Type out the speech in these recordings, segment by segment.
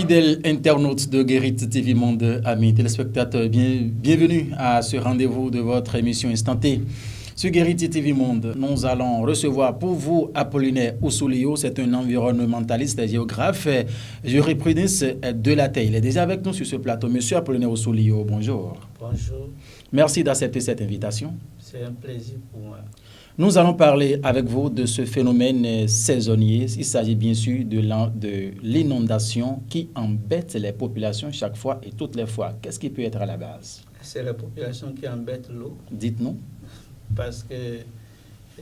Fidèles internautes de Guérite TV Monde, amis téléspectateurs, bienvenue à ce rendez-vous de votre émission Instanté. Sur Guérite TV Monde, nous allons recevoir pour vous Apollinaire Ousoulio, c'est un environnementaliste et géographe, jurisprudence de la Terre. Il est déjà avec nous sur ce plateau. Monsieur Apollinaire Ousoulio, bonjour. Bonjour. Merci d'accepter cette invitation. C'est un plaisir pour moi. Nous allons parler avec vous de ce phénomène saisonnier. Il s'agit bien sûr de l'inondation qui embête les populations chaque fois et toutes les fois. Qu'est-ce qui peut être à la base? C'est la population qui embête l'eau. Dites-nous. Parce que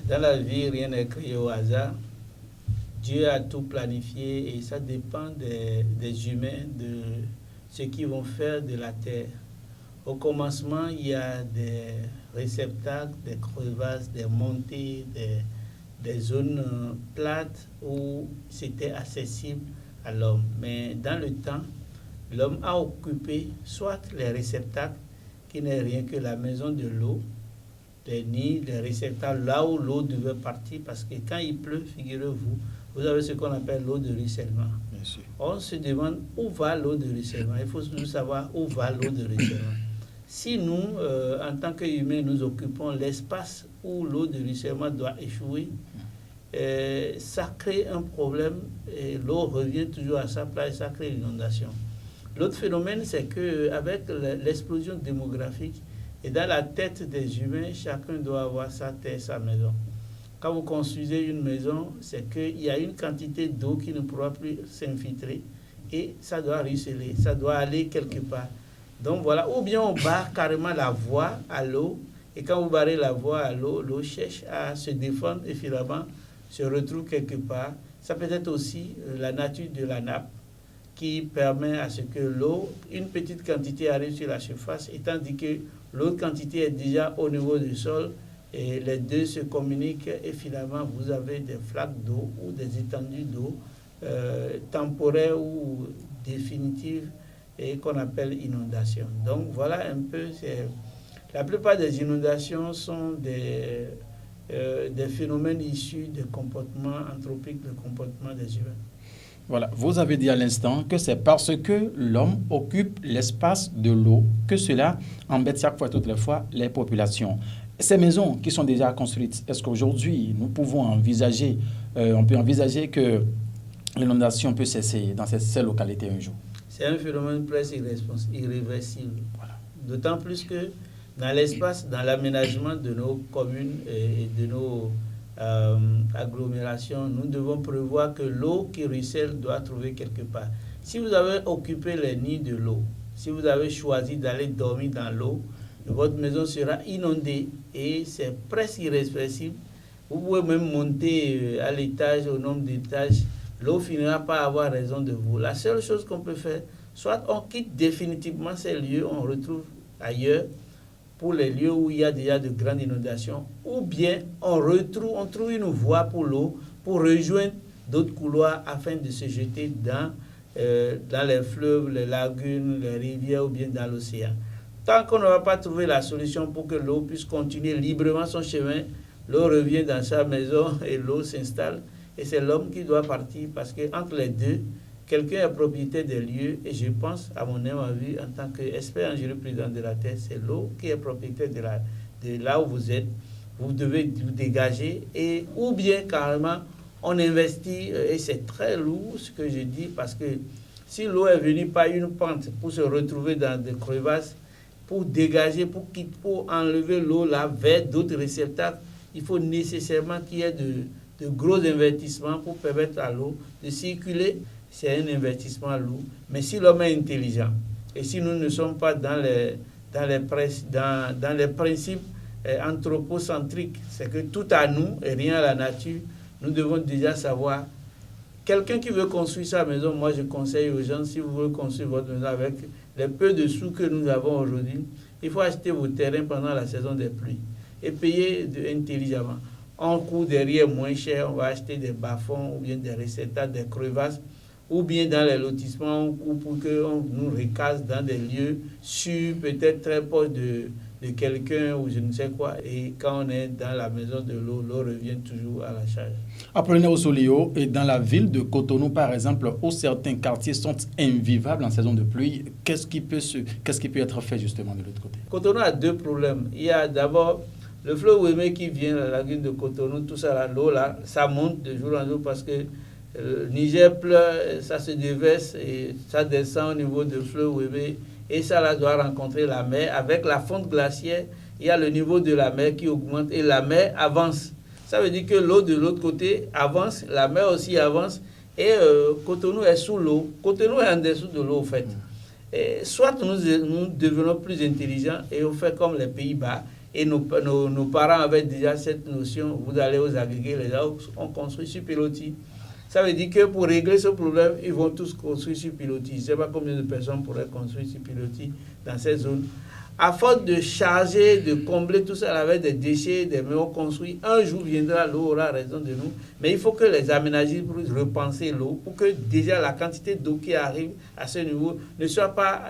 dans la vie, rien n'est créé au hasard. Dieu a tout planifié et ça dépend des humains, de ce qu'ils vont faire de la terre. Au commencement, il y a des réceptacles, des crevasses, des montées, des zones plates où c'était accessible à l'homme. Mais dans le temps, l'homme a occupé soit les réceptacles, qui n'est rien que la maison de l'eau, les nids, les réceptacles, là où l'eau devait partir, parce que quand il pleut, figurez-vous, vous avez ce qu'on appelle l'eau de ruissellement. On se demande où va l'eau de ruissellement. Il faut toujours savoir où va l'eau de ruissellement. Si nous, en tant qu'humains, nous occupons l'espace où l'eau de ruissellement doit échouer, ça crée un problème et l'eau revient toujours à sa place et ça crée l'inondation. L'autre phénomène, c'est qu'avec l'explosion démographique et dans la tête des humains, chacun doit avoir sa terre, sa maison. Quand vous construisez une maison, c'est qu'il y a une quantité d'eau qui ne pourra plus s'infiltrer et ça doit ruisseler, ça doit aller quelque part. Donc voilà, ou bien on barre carrément la voie à l'eau, et quand vous barrez la voie à l'eau, l'eau cherche à se défendre et finalement se retrouve quelque part. Ça peut être aussi la nature de la nappe qui permet à ce que l'eau, une petite quantité arrive sur la surface, et tandis que l'autre quantité est déjà au niveau du sol, et les deux se communiquent, et finalement vous avez des flaques d'eau ou des étendues d'eau temporaires ou définitives, et qu'on appelle inondation. Donc voilà un peu, la plupart des inondations sont des phénomènes issus des comportements anthropiques, des comportements des humains. Voilà, vous avez dit à l'instant que c'est parce que l'homme occupe l'espace de l'eau que cela embête chaque fois, toutes les fois, les populations. Ces maisons qui sont déjà construites, est-ce qu'aujourd'hui nous pouvons envisager, on peut envisager que l'inondation peut cesser dans ces localités un jour? C'est un phénomène presque irréversible. Voilà. D'autant plus que dans l'espace, dans l'aménagement de nos communes et de nos agglomérations, nous devons prévoir que l'eau qui ruisselle doit trouver quelque part. Si vous avez occupé les nids de l'eau, si vous avez choisi d'aller dormir dans l'eau, votre maison sera inondée et c'est presque irréversible. Vous pouvez même monter à l'étage, au nombre d'étages. L'eau finira par avoir raison de vous. La seule chose qu'on peut faire, soit on quitte définitivement ces lieux, on retrouve ailleurs pour les lieux où il y a déjà de grandes inondations, ou bien on trouve une voie pour l'eau, pour rejoindre d'autres couloirs afin de se jeter dans les fleuves, les lagunes, les rivières ou bien dans l'océan. Tant qu'on n'aura pas trouvé la solution pour que l'eau puisse continuer librement son chemin, l'eau revient dans sa maison et l'eau s'installe. Et c'est l'homme qui doit partir parce qu'entre les deux, quelqu'un est propriétaire des lieux. Et je pense, à mon avis, en tant qu'expert en jurisprudence de la terre, c'est l'eau qui est propriétaire de là où vous êtes. Vous devez vous dégager ou bien carrément on investit. Et c'est très lourd ce que je dis parce que si l'eau est venue par une pente pour se retrouver dans des crevasses, pour dégager, pour enlever l'eau là vers d'autres réceptacles, il faut nécessairement qu'il y ait de gros investissements pour permettre à l'eau de circuler. C'est un investissement lourd. Mais si l'homme est intelligent, et si nous ne sommes pas dans les principes anthropocentriques, c'est que tout à nous et rien à la nature, nous devons déjà savoir. Quelqu'un qui veut construire sa maison, moi je conseille aux gens, si vous voulez construire votre maison avec les peu de sous que nous avons aujourd'hui, il faut acheter vos terrains pendant la saison des pluies et payer intelligemment. On court derrière moins cher, on va acheter des bas-fonds ou bien des réceptacles, des crevasses, ou bien dans les lotissements, on court pour qu'on nous recase dans des lieux sûrs, peut-être très proches de de quelqu'un ou je ne sais quoi. Et quand on est dans la maison de l'eau, l'eau revient toujours à la charge. Apollinaire Ousoulio, et dans la ville de Cotonou, par exemple, où certains quartiers sont invivables en saison de pluie, qu'est-ce qui peut être fait justement de l'autre côté? Cotonou a deux problèmes. Il y a d'abord le fleuve Ouémé qui vient, la lagune de Cotonou, tout ça, là, l'eau là, ça monte de jour en jour parce que le Niger pleure, ça se déverse et ça descend au niveau du fleuve Ouémé. Et ça là, doit rencontrer la mer. Avec la fonte glaciaire, il y a le niveau de la mer qui augmente et la mer avance. Ça veut dire que l'eau de l'autre côté avance, la mer aussi avance et Cotonou est sous l'eau. Cotonou est en dessous de l'eau, en fait. Et soit nous devenons plus intelligents et on fait comme les Pays-Bas et nos parents avaient déjà cette notion, vous allez aux agrégés, les gens ont construit sur pilotis. Ça veut dire que pour régler ce problème, ils vont tous construire sur pilotis. Je ne sais pas combien de personnes pourraient construire sur pilotis dans ces zones. À force de charger, de combler tout ça avec des déchets, des maisons construites, un jour viendra, l'eau aura raison de nous. Mais il faut que les aménageurs puissent repenser l'eau pour que déjà la quantité d'eau qui arrive à ce niveau ne soit pas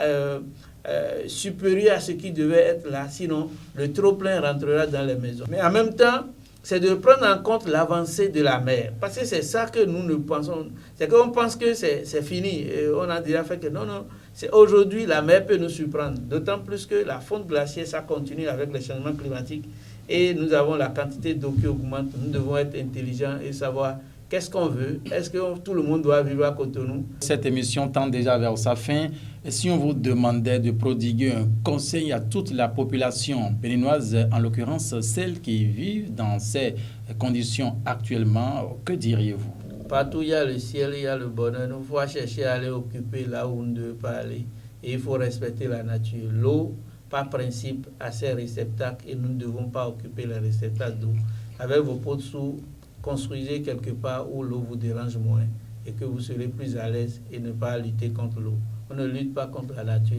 supérieure à ce qui devait être là. Sinon, le trop-plein rentrera dans les maisons. Mais en même temps, c'est de prendre en compte l'avancée de la mer. Parce que c'est ça que nous ne pensons. C'est qu'on pense que c'est fini. Et on a déjà fait que non. C'est aujourd'hui, la mer peut nous surprendre. D'autant plus que la fonte glaciaire, ça continue avec les changements climatiques. Et nous avons la quantité d'eau qui augmente. Nous devons être intelligents et savoir qu'est-ce qu'on veut. Est-ce que tout le monde doit vivre à Cotonou? Cette émission tend déjà vers sa fin. Et si on vous demandait de prodiguer un conseil à toute la population béninoise, en l'occurrence celles qui vivent dans ces conditions actuellement, que diriez-vous? Partout il y a le ciel, il y a le bonheur. Nous faut chercher à aller occuper là où on ne veut pas aller. Et il faut respecter la nature. L'eau, par principe, a ses réceptacles et nous ne devons pas occuper les réceptacles d'eau. Avec vos pots de sous, construisez quelque part où l'eau vous dérange moins et que vous serez plus à l'aise et ne pas lutter contre l'eau. On ne lutte pas contre la nature.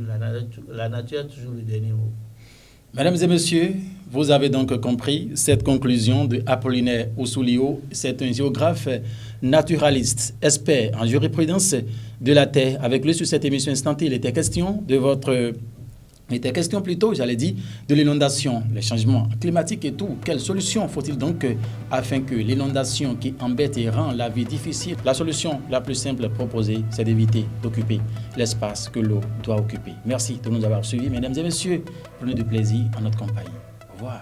La nature a toujours le dernier mot. Mesdames et messieurs, vous avez donc compris cette conclusion de Apollinaire Ousoulio. C'est un géographe naturaliste, expert en jurisprudence de la Terre. Avec lui sur cette émission instantée, il était question de l'inondation, les changements climatiques et tout. Quelle solution faut-il donc afin que l'inondation qui embête et rend la vie difficile, la solution la plus simple proposée, c'est d'éviter d'occuper l'espace que l'eau doit occuper. Merci de nous avoir suivis, mesdames et messieurs. Prenez du plaisir en notre compagnie. Au revoir.